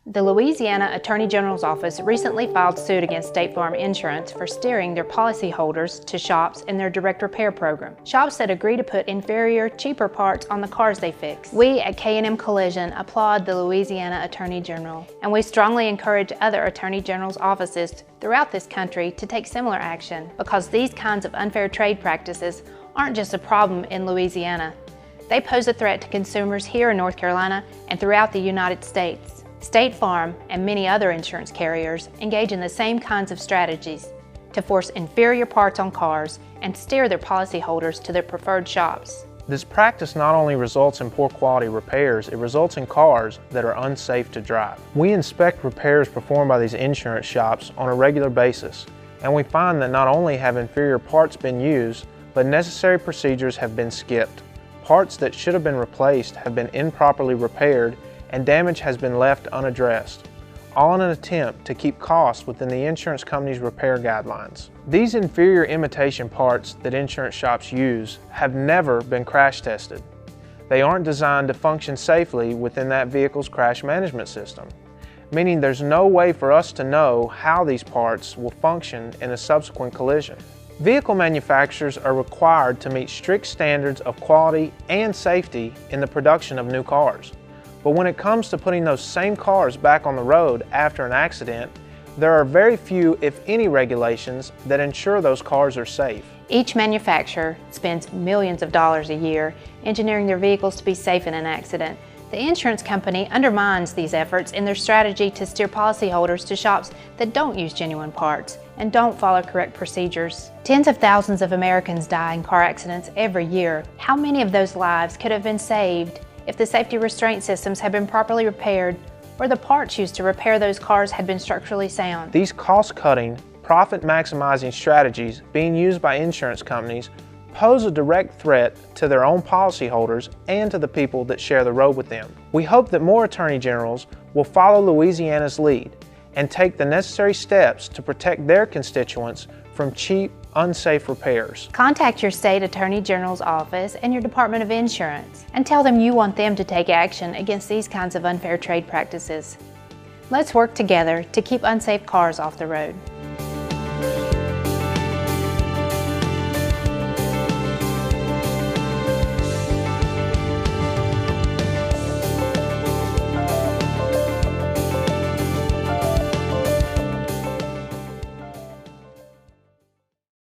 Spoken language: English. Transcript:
The Louisiana Attorney General's Office recently filed suit against State Farm Insurance for steering their policyholders to shops in their direct repair program. Shops that agree to put inferior, cheaper parts on the cars they fix. We at K&M Collision applaud the Louisiana Attorney General, and we strongly encourage other Attorney General's offices throughout this country to take similar action, because these kinds of unfair trade practices aren't just a problem in Louisiana. They pose a threat to consumers here in North Carolina and throughout the United States. State Farm and many other insurance carriers engage in the same kinds of strategies to force inferior parts on cars and steer their policyholders to their preferred shops. This practice not only results in poor quality repairs, it results in cars that are unsafe to drive. We inspect repairs performed by these insurance shops on a regular basis, and we find that not only have inferior parts been used, but necessary procedures have been skipped. Parts that should have been replaced have been improperly repaired, and damage has been left unaddressed, all in an attempt to keep costs within the insurance company's repair guidelines. These inferior imitation parts that insurance shops use have never been crash tested. They aren't designed to function safely within that vehicle's crash management system, meaning there's no way for us to know how these parts will function in a subsequent collision. Vehicle manufacturers are required to meet strict standards of quality and safety in the production of new cars. But when it comes to putting those same cars back on the road after an accident, there are very few, if any, regulations that ensure those cars are safe. Each manufacturer spends millions of dollars a year engineering their vehicles to be safe in an accident. The insurance company undermines these efforts in their strategy to steer policyholders to shops that don't use genuine parts and don't follow correct procedures. Tens of thousands of Americans die in car accidents every year. How many of those lives could have been saved if the safety restraint systems had been properly repaired or the parts used to repair those cars had been structurally sound? These cost-cutting, profit-maximizing strategies being used by insurance companies pose a direct threat to their own policyholders and to the people that share the road with them. We hope that more attorney generals will follow Louisiana's lead and take the necessary steps to protect their constituents from cheap, unsafe repairs. Contact your state attorney general's office and your Department of Insurance and tell them you want them to take action against these kinds of unfair trade practices. Let's work together to keep unsafe cars off the road.